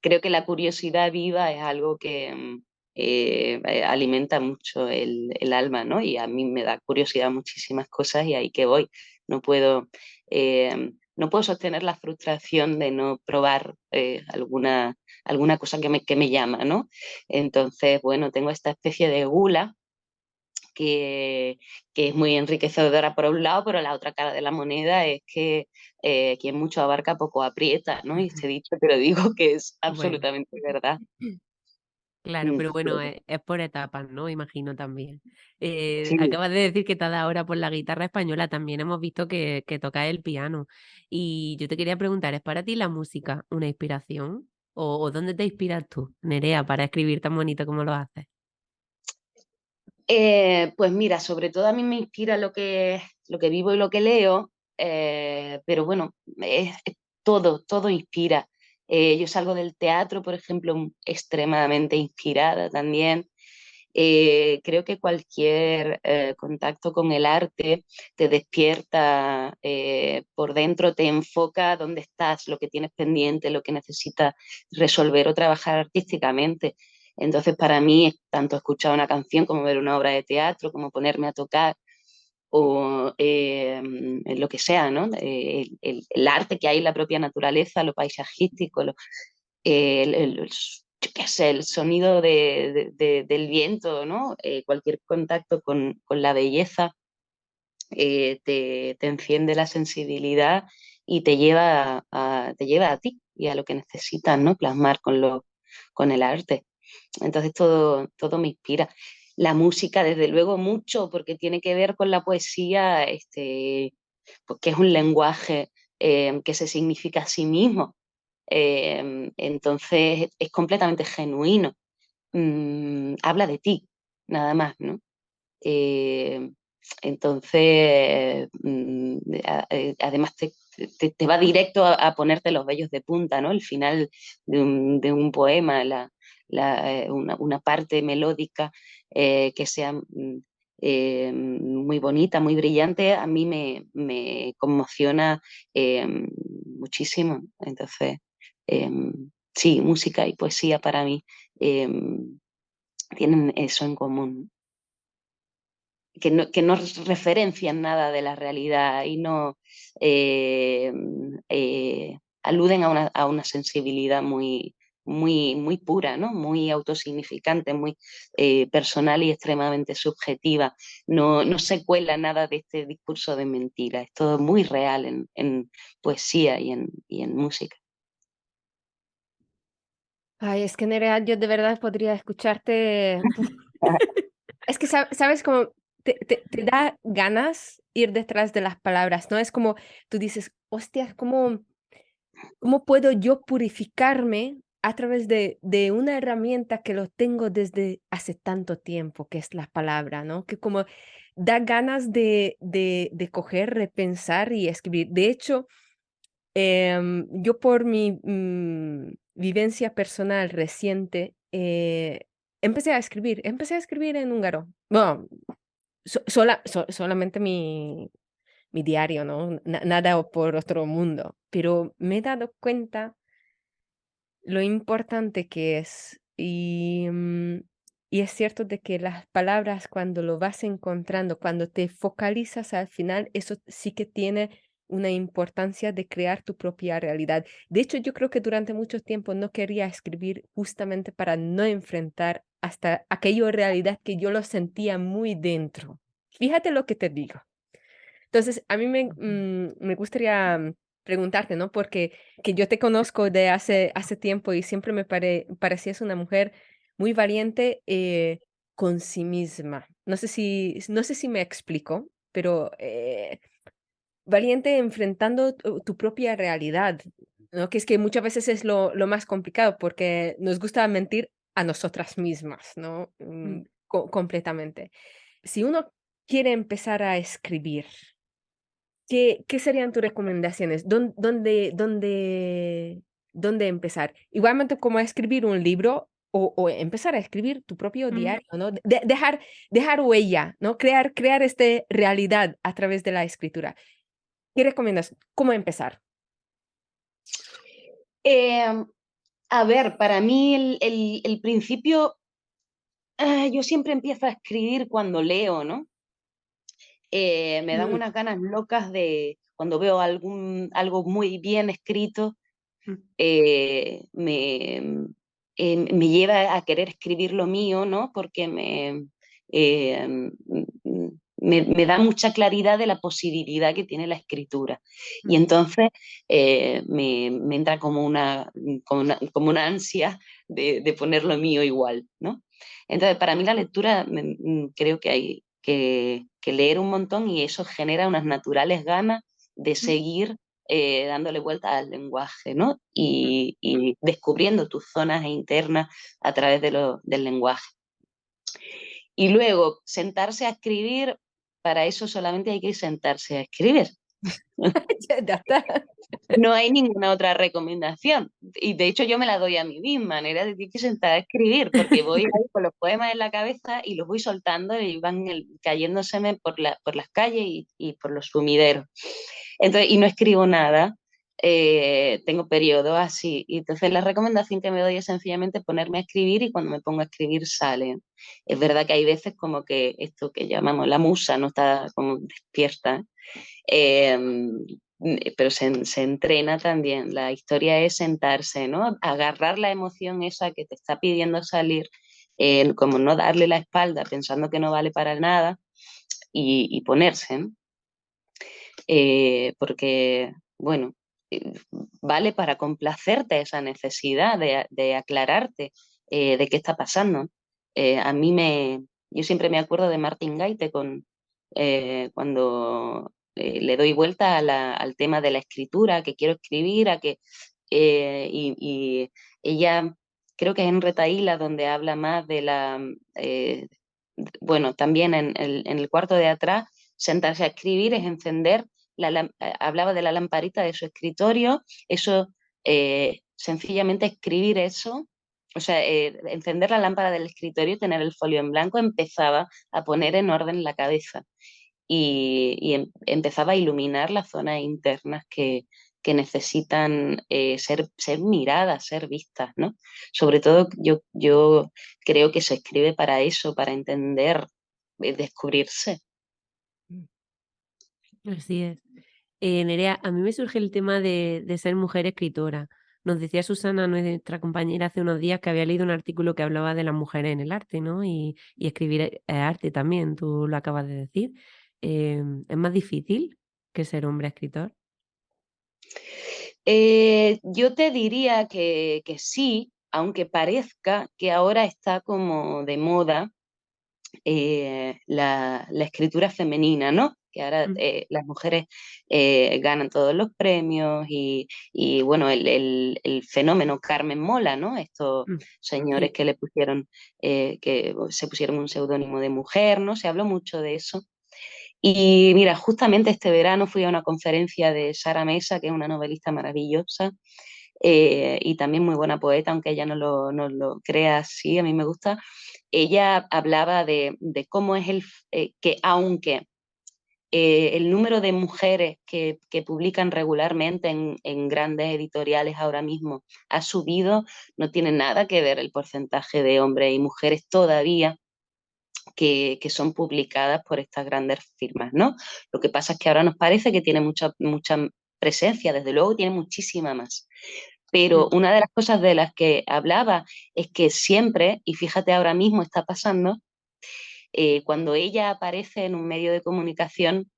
creo que la curiosidad viva es algo que alimenta mucho el alma, ¿no? Y a mí me da curiosidad muchísimas cosas y ahí que voy. No puedo, no puedo sostener la frustración de no probar alguna cosa que me llama, ¿no? Entonces, bueno, tengo esta especie de gula que, que es muy enriquecedora por un lado, pero la otra cara de la moneda es que quien mucho abarca poco aprieta, ¿no? Y este dicho te lo digo que es Bueno, absolutamente verdad. claro, Mm, pero bueno, es por etapas, ¿no? Imagino también. sí. Acabas de decir que te has dado ahora por la guitarra española, también hemos visto que tocas el piano. Y yo te quería preguntar, ¿es para ti la música una inspiración? ¿O dónde te inspiras tú, Nerea, para escribir tan bonito como lo haces? Pues mira, sobre todo a mí me inspira lo que vivo y lo que leo, pero bueno, todo inspira. Yo salgo del teatro, por ejemplo, extremadamente inspirada también. Creo que cualquier contacto con el arte te despierta por dentro, te enfoca dónde estás, lo que tienes pendiente, lo que necesitas resolver o trabajar artísticamente. Entonces, para mí, es tanto escuchar una canción como ver una obra de teatro, como ponerme a tocar o lo que sea, ¿no? El arte que hay en la propia naturaleza, lo paisajístico, yo qué sé, el sonido del viento, ¿no? Cualquier contacto con la belleza te enciende la sensibilidad y te lleva a ti y a lo que necesitas, ¿no? Plasmar con el arte. Entonces todo me inspira. La música, desde luego, mucho, porque tiene que ver con la poesía, pues que es un lenguaje que se significa a sí mismo. Entonces es completamente genuino. Habla de ti, nada más, ¿no? Eh, entonces, además te va directo a ponerte los vellos de punta, ¿no? El final de un poema, una parte melódica que sea muy bonita, muy brillante, a mí me conmociona muchísimo. Entonces, eh, sí, música y poesía para mí eh, tienen eso en común, que no referencian nada de la realidad y no eh, aluden a una sensibilidad muy pura, ¿no? Muy autosignificante, muy personal y extremadamente subjetiva. No se cuela nada de este discurso de mentira, es todo muy real en poesía y en música. Ay, es que Nerea, yo de verdad podría escucharte. Puf. Es que sabes como te da ganas ir detrás de las palabras, ¿no? Es como tú dices, hostias, ¿cómo puedo yo purificarme a través de una herramienta que lo tengo desde hace tanto tiempo, que es la palabra, ¿no? Que como da ganas de coger, repensar y escribir. De hecho, yo por mi vivencia personal reciente, empecé a escribir en húngaro. Bueno, solamente mi diario, ¿no? Nada por otro mundo, pero me he dado cuenta lo importante que es. Y es cierto de que las palabras cuando lo vas encontrando, cuando te focalizas al final, eso sí que tiene una importancia de crear tu propia realidad. De hecho, yo creo que durante mucho tiempo no quería escribir justamente para no enfrentar hasta aquella realidad que yo lo sentía muy dentro. Fíjate lo que te digo. Entonces, a mí me gustaría preguntarte, ¿no? Porque que yo te conozco de hace tiempo y siempre parecías una mujer muy valiente con sí misma. No sé si me explico, pero valiente enfrentando tu propia realidad, ¿no? Que es que muchas veces es lo más complicado porque nos gusta mentir a nosotras mismas, ¿no? Mm. Completamente. Si uno quiere empezar a escribir, ¿qué serían tus recomendaciones? ¿Dónde empezar? Igualmente como a escribir un libro o empezar a escribir tu propio Mm. diario, ¿no? Dejar huella, ¿no? Crear realidad a través de la escritura. ¿Qué recomiendas? ¿Cómo empezar? Eh, a ver, para mí el principio, yo siempre empiezo a escribir cuando leo, ¿no? Me dan unas ganas locas de, cuando veo algo muy bien escrito, me lleva a querer escribir lo mío, ¿no? Porque eh, me da mucha claridad de la posibilidad que tiene la escritura. Y entonces me entra como una ansia de poner lo mío igual, ¿no? Entonces, para mí la lectura, creo que hay que leer un montón y eso genera unas naturales ganas de seguir dándole vuelta al lenguaje, ¿no? Y descubriendo tus zonas internas a través del lenguaje. Y luego, sentarse a escribir, para eso solamente hay que sentarse a escribir. Ya está. No hay ninguna otra recomendación. Y de hecho yo me la doy a mí misma, manera de que sentar a escribir, porque voy ahí con los poemas en la cabeza y los voy soltando y van cayéndoseme por las calles y por los sumideros. Entonces, y no escribo nada, tengo periodos así. Y entonces la recomendación que me doy es sencillamente ponerme a escribir y cuando me pongo a escribir sale. Es verdad que hay veces como que esto que llamamos la musa no está como despierta, eh, pero se entrena también. La historia es sentarse, ¿no? Agarrar la emoción esa que te está pidiendo salir, como no darle la espalda pensando que no vale para nada y ponerse, ¿no? Porque, bueno, vale para complacerte esa necesidad de aclararte de qué está pasando. Yo siempre me acuerdo de Martin Gaite cuando le doy vuelta al tema de la escritura, que quiero escribir, y ella, creo que es en Retaíla donde habla más bueno, también en el cuarto de atrás, sentarse a escribir es encender hablaba de la lamparita de su escritorio, eso, sencillamente escribir eso, o sea, encender la lámpara del escritorio y tener el folio en blanco empezaba a poner en orden la cabeza y empezaba a iluminar las zonas internas que necesitan ser miradas, ser vistas, ¿no? Sobre todo yo creo que se escribe para eso, para entender, descubrirse. Así es. Nerea, a mí me surge el tema de ser mujer escritora. Nos decía Susana, nuestra compañera, hace unos días que había leído un artículo que hablaba de las mujeres en el arte, ¿no? Y escribir arte también, tú lo acabas de decir. ¿Es más difícil que ser hombre escritor? Yo te diría que sí, aunque parezca que ahora está como de moda la escritura femenina, ¿no? Que ahora Mm, las mujeres ganan todos los premios y bueno, el fenómeno Carmen Mola, ¿no? Estos mm, señores sí. que se pusieron un seudónimo de mujer, ¿no? Se habló mucho de eso. Y mira, justamente este verano fui a una conferencia de Sara Mesa, que es una novelista maravillosa y también muy buena poeta, aunque ella no lo crea así, a mí me gusta. Ella hablaba de cómo es que aunque el número de mujeres que publican regularmente en grandes editoriales ahora mismo ha subido, no tiene nada que ver el porcentaje de hombres y mujeres todavía que son publicadas por estas grandes firmas, ¿no? Lo que pasa es que ahora nos parece que tiene mucha presencia, desde luego tiene muchísima más. Pero Mm, una de las cosas de las que hablaba es que siempre, y fíjate ahora mismo está pasando, cuando ella aparece en un medio de comunicación,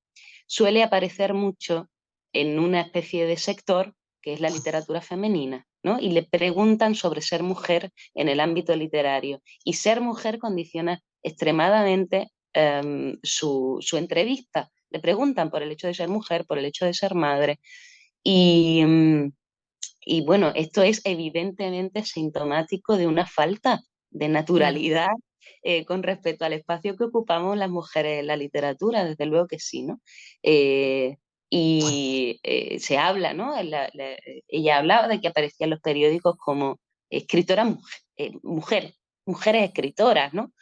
suele aparecer mucho en una especie de sector que es la literatura femenina, ¿no? Y le preguntan sobre ser mujer en el ámbito literario. Y ser mujer condiciona extremadamente su entrevista. Le preguntan por el hecho de ser mujer, por el hecho de ser madre. Y, y bueno, esto es evidentemente sintomático de una falta de claro. naturalidad con respecto al espacio que ocupamos las mujeres en la literatura, desde luego que sí, ¿no? Eh, se habla, ¿no? Ella hablaba de que aparecían los periódicos como escritora mujeres escritoras, ¿no?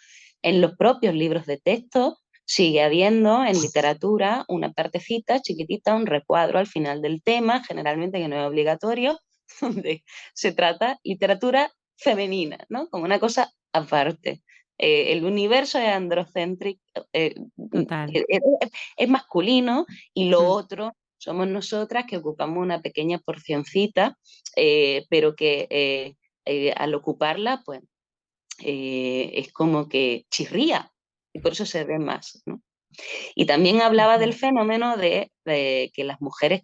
En los propios libros de texto sigue habiendo en literatura una partecita chiquitita, un recuadro al final del tema, generalmente que no es obligatorio, donde se trata literatura femenina, ¿no? Como una cosa aparte. El universo es androcéntrico, Total. es masculino, y lo Mm. otro somos nosotras, que ocupamos una pequeña porcioncita, pero que al ocuparla, pues es como que chirría, y por eso se ve más, ¿no? Y también hablaba del Ujú. fenómeno de que las mujeres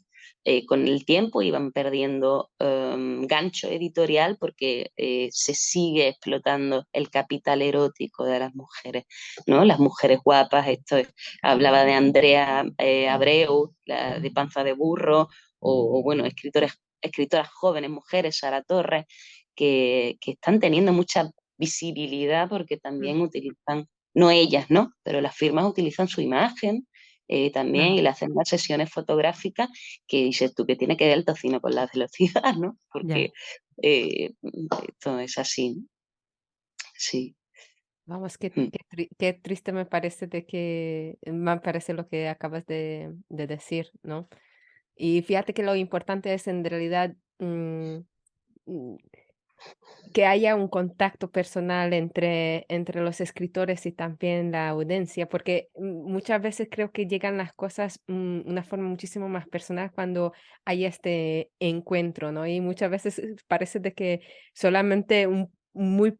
con el tiempo iban perdiendo gancho editorial, porque se sigue explotando el capital erótico de las mujeres, ¿no? Las mujeres guapas, hablaba de Andrea Abreu, la de Panza de Burro, o bueno, escritoras jóvenes, mujeres, Sara Torres, que están teniendo mucha visibilidad porque Mm. también utilizan, no ellas, ¿no? Pero las firmas utilizan su imagen también, Claro. y le hacen unas sesiones fotográficas que dices tú que tiene que ver el tocino con la velocidad, ¿no? Ya. Porque esto es así, ¿no? Sí. Vamos, Mm. qué triste me parece me parece lo que acabas de decir, ¿no? Y fíjate que lo importante es en realidad mm, que haya un contacto personal entre los escritores y también la audiencia, porque muchas veces creo que llegan las cosas una forma muchísimo más personal cuando hay este encuentro, ¿no? Y muchas veces parece de que solamente muy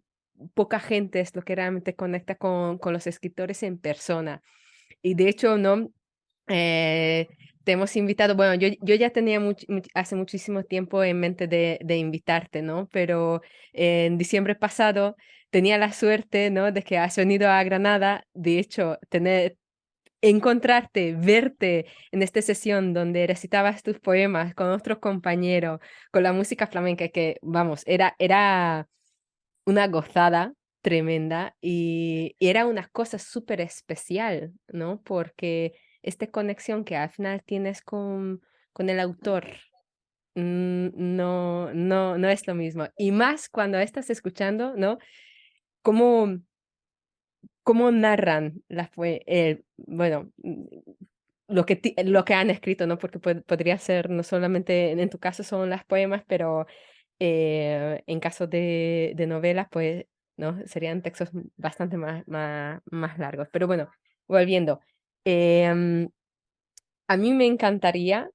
poca gente es lo que realmente conecta con los escritores en persona. Y de hecho, ¿no? Eh, Te hemos invitado, bueno, yo ya tenía hace muchísimo tiempo en mente de invitarte, ¿no? Pero en diciembre pasado tenía la suerte, ¿no? De que has venido a Granada, de hecho, encontrarte, verte en esta sesión donde recitabas tus poemas con otro compañero, con la música flamenca, que vamos, era una gozada tremenda y era una cosa súper especial, ¿no? Porque esta conexión que al final tienes con el autor, no es lo mismo. Y más cuando estás escuchando, ¿no? Cómo, cómo narran bueno, lo que han escrito, ¿no? Porque podría ser no solamente, en tu caso son las poemas, pero en caso de novelas, pues, ¿no? Serían textos bastante más largos. Pero bueno, volviendo. em, a mí me encantaría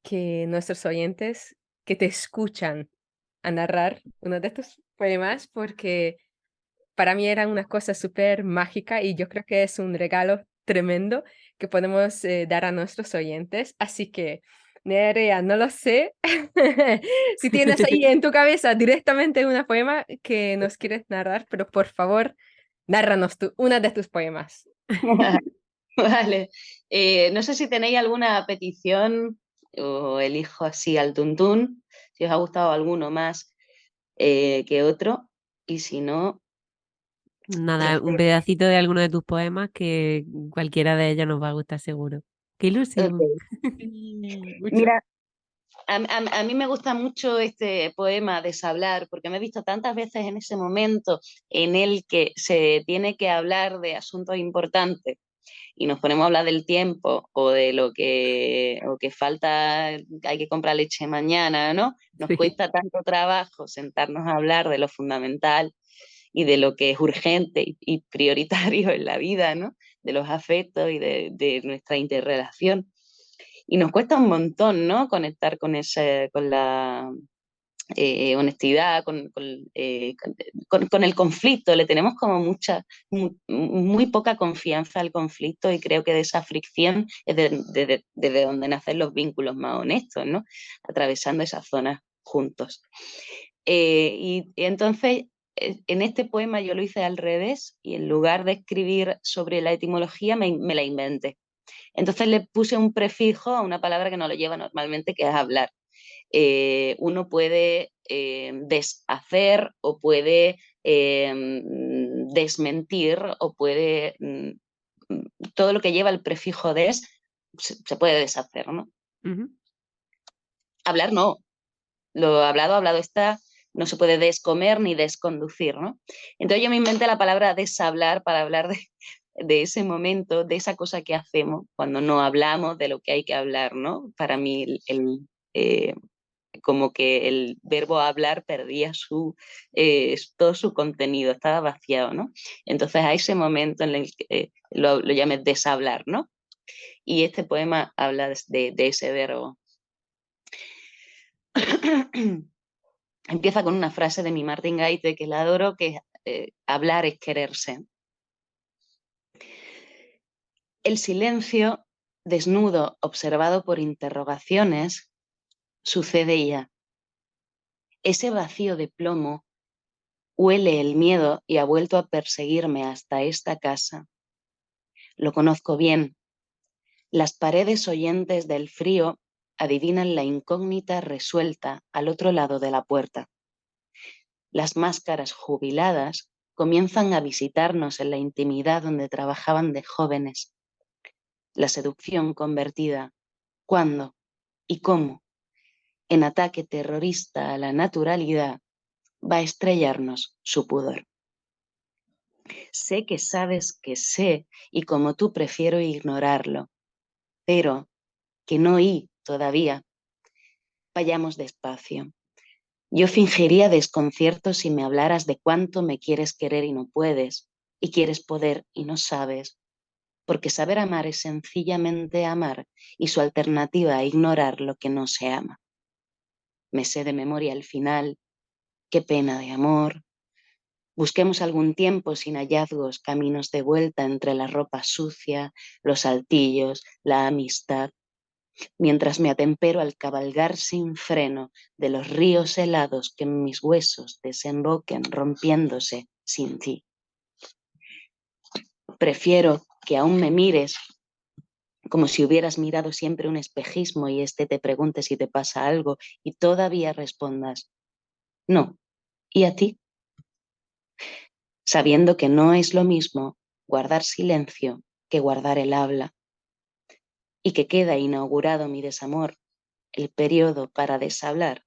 que nuestros oyentes que te escuchan a narrar uno de tus poemas, porque para mí era una cosa súper mágica y yo creo que es un regalo tremendo que podemos dar a nuestros oyentes. Así que, Nerea, no lo sé si tienes ahí en tu cabeza directamente un poema que nos quieres narrar, pero por favor, nárranos una de tus poemas. Vale. No sé si tenéis alguna petición o elijo así al tuntún, si os ha gustado alguno más que otro, y si no, Nada, un procedo. pedacito de alguno de tus poemas que cualquiera de ellos nos va a gustar seguro. ¡Qué ilusión! Ok. Sí, mucho. Mira, a mí me gusta mucho este poema Deshablar, porque me he visto tantas veces en ese momento en el que se tiene que hablar de asuntos importantes y nos ponemos a hablar del tiempo o de o que falta, hay que comprar leche mañana, ¿no? Nos Sí. cuesta tanto trabajo sentarnos a hablar de lo fundamental y de lo que es urgente y prioritario en la vida, ¿no? De los afectos y de nuestra interrelación. Y nos cuesta un montón, ¿no? Conectar con la honestidad, con el conflicto. Le tenemos como muy poca confianza al conflicto, y creo que de esa fricción es de donde nacen los vínculos más honestos, ¿no? Atravesando esas zonas juntos. Y entonces, en este poema yo lo hice al revés, y en lugar de escribir sobre la etimología, me la inventé. Entonces le puse un prefijo a una palabra que no lo lleva normalmente, que es hablar. Uno puede deshacer, o puede desmentir, o puede... todo lo que lleva el prefijo des se puede deshacer, ¿no? Ujú. Hablar no. Lo hablado, hablado está, no se puede descomer ni desconducir, ¿no? Entonces yo me inventé la palabra deshablar para hablar de ese momento, de esa cosa que hacemos cuando no hablamos de lo que hay que hablar, ¿no? Para mí como que el verbo hablar perdía todo su contenido, estaba vaciado, ¿no? Entonces a ese momento en el que lo llamé deshablar, ¿no? Y este poema habla de ese verbo. Empieza con una frase de mi Martin Gaite que la adoro, que es hablar es quererse. El silencio, desnudo, observado por interrogaciones, sucede ya. Ese vacío de plomo huele el miedo y ha vuelto a perseguirme hasta esta casa. Lo conozco bien. Las paredes oyentes del frío adivinan la incógnita resuelta al otro lado de la puerta. Las máscaras jubiladas comienzan a visitarnos en la intimidad donde trabajaban de jóvenes. La seducción convertida, ¿cuándo y cómo? En ataque terrorista a la naturalidad, va a estrellarnos su pudor. Sé que sabes que sé y como tú prefiero ignorarlo, pero que no oí todavía. Vayamos despacio. Yo fingiría desconcierto si me hablaras de cuánto me quieres querer y no puedes, y quieres poder y no sabes, porque saber amar es sencillamente amar y su alternativa a ignorar lo que no se ama. Me sé de memoria el final, qué pena de amor. Busquemos algún tiempo sin hallazgos, caminos de vuelta entre la ropa sucia, los altillos, la amistad, mientras me atempero al cabalgar sin freno de los ríos helados que en mis huesos desemboquen rompiéndose sin ti. Prefiero que aún me mires como si hubieras mirado siempre un espejismo y te pregunte si te pasa algo y todavía respondas, no, ¿y a ti? Sabiendo que no es lo mismo guardar silencio que guardar el habla, y que queda inaugurado mi desamor, el periodo para deshablar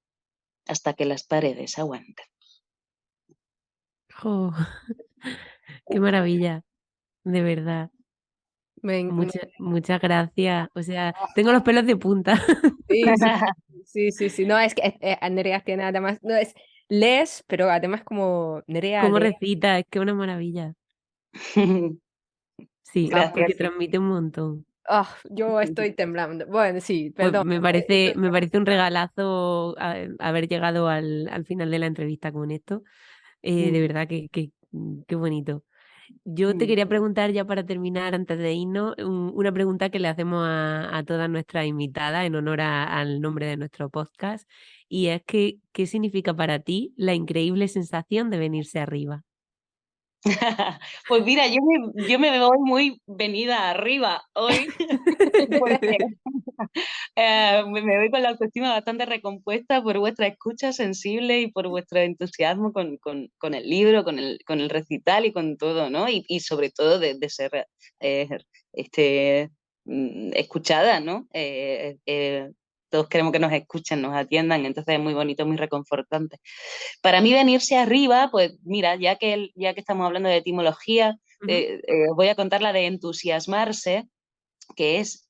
hasta que las paredes aguanten. ¡Jo! ¡Qué maravilla! De verdad. Me, me- Muchas gracias. O sea, tengo los pelos de punta. sí, sí, sí, sí, sí. No, es que Nerea tiene además, no es, lees, pero además como Nerea Cómo lee. recita, es que es una maravilla. Sí, Gracias. porque transmite un montón. Yo estoy temblando. Bueno, sí, Pues perdón. me parece un regalazo haber llegado al final de la entrevista con esto. De verdad que qué bonito. Yo te quería preguntar ya para terminar, antes de irnos, una pregunta que le hacemos a todas nuestras invitadas en honor al nombre de nuestro podcast, y es que, ¿qué significa para ti la increíble sensación de venirse arriba? Pues mira, yo me voy muy venida arriba hoy porque me voy con la autoestima bastante recompuesta por vuestra escucha sensible y por vuestro entusiasmo con el libro, con el recital y con todo, ¿no? Y sobre todo de ser eh, este, escuchada, ¿no? Todos queremos que nos escuchen, nos atiendan, entonces es muy bonito, muy reconfortante. Para mí venirse arriba, pues mira, ya que estamos hablando de etimología, Ujú. os voy a contar la de entusiasmarse, que es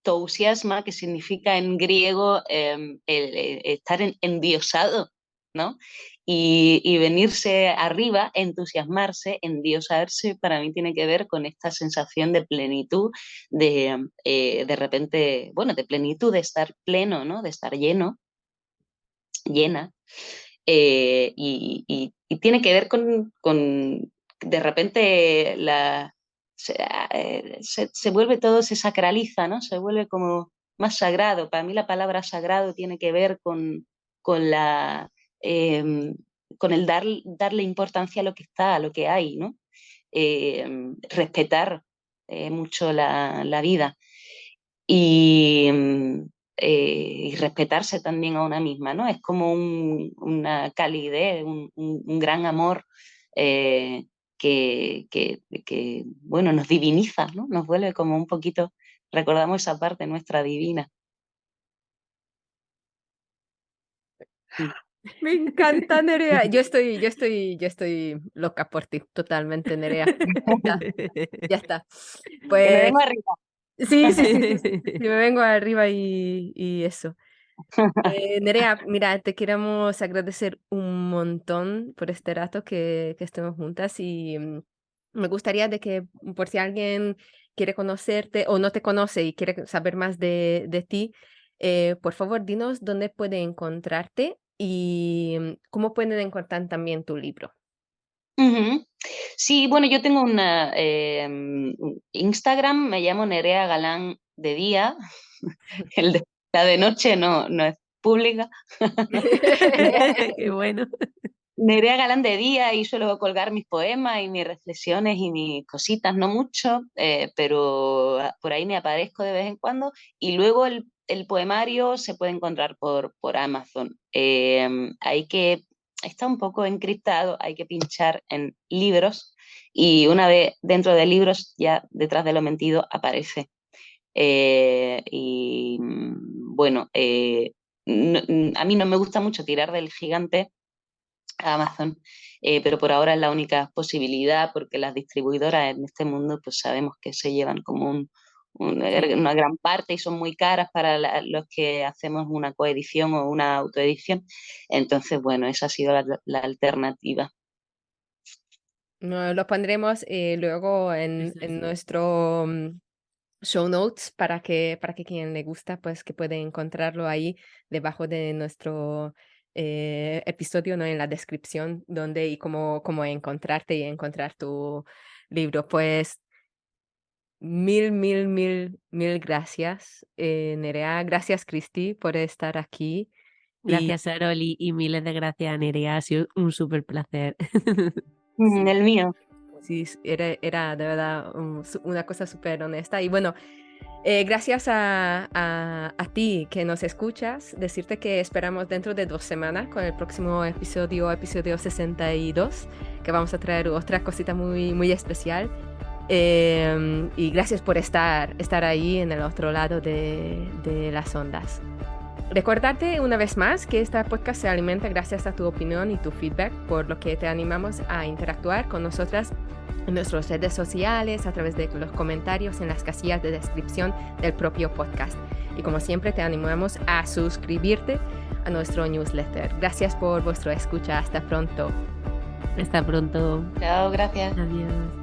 entousiasma, que significa en griego estar endiosado, ¿no? Y venirse arriba, entusiasmarse, endiosarse, para mí tiene que ver con esta sensación de plenitud, de repente, bueno, de plenitud, de estar pleno, ¿no? De estar lleno, llena. Y tiene que ver con de repente se vuelve todo, se sacraliza, ¿no? Se vuelve como más sagrado. Para mí la palabra sagrado tiene que ver con la, eh, con el darle importancia a lo que está, a lo que hay, ¿no? Respetar mucho la vida. Y, y respetarse también a una misma, ¿no? Es como una calidez, un gran amor eh, que, bueno, nos diviniza, ¿no? Nos vuelve como un poquito, recordamos esa parte nuestra divina. Me encanta, Nerea. Yo estoy loca por ti, totalmente, Nerea. Ya, ya está. Que me Pues vengo arriba. sí, sí, sí, sí, sí, sí, me vengo arriba y eso. Nerea, mira, te queremos agradecer un montón por este rato que estemos juntas y me gustaría de que por si alguien quiere conocerte o no te conoce y quiere saber más de ti, por favor, dinos dónde puede encontrarte y cómo pueden encontrar también tu libro. Ujú. Sí, bueno, yo tengo una Instagram, me llamo Nerea Galán de día, la de noche no es pública. Qué bueno. Nerea Galán de día y suelo colgar mis poemas y mis reflexiones y mis cositas, no mucho, pero por ahí me aparezco de vez en cuando. Y luego el poemario se puede encontrar por Amazon. Está un poco encriptado, hay que pinchar en libros y una vez dentro de libros ya detrás de lo mentido aparece. Bueno, a mí no me gusta mucho tirar del gigante Amazon, pero por ahora es la única posibilidad porque las distribuidoras en este mundo pues sabemos que se llevan como Sí. una gran parte y son muy caras para los que hacemos una coedición o una autoedición. Entonces, bueno, esa ha sido la alternativa. No, lo pondremos luego Eso en sí. nuestro show notes para que quien le gusta, pues que puede encontrarlo ahí debajo de nuestro episodio, ¿no? En la descripción, donde y cómo encontrarte y encontrar tu libro. Pues mil gracias, Nerea. Gracias, Cristi, por estar aquí. Y Gracias, Saroli, y miles de gracias, Nerea. Ha sido un súper placer. sí, El mío. sí, era de verdad una cosa súper honesta. Y bueno, gracias a ti que nos escuchas, decirte que esperamos dentro de 2 semanas con el próximo episodio 62, que vamos a traer otra cosita muy especial. Y gracias por estar ahí en el otro lado de las ondas. Recordarte una vez más que este podcast se alimenta gracias a tu opinión y tu feedback, por lo que te animamos a interactuar con nosotras en nuestras redes sociales, a través de los comentarios en las casillas de descripción del propio podcast. Y como siempre te animamos a suscribirte a nuestro newsletter. Gracias por vuestra escucha. Hasta pronto. Hasta pronto. Chao, gracias. Adiós.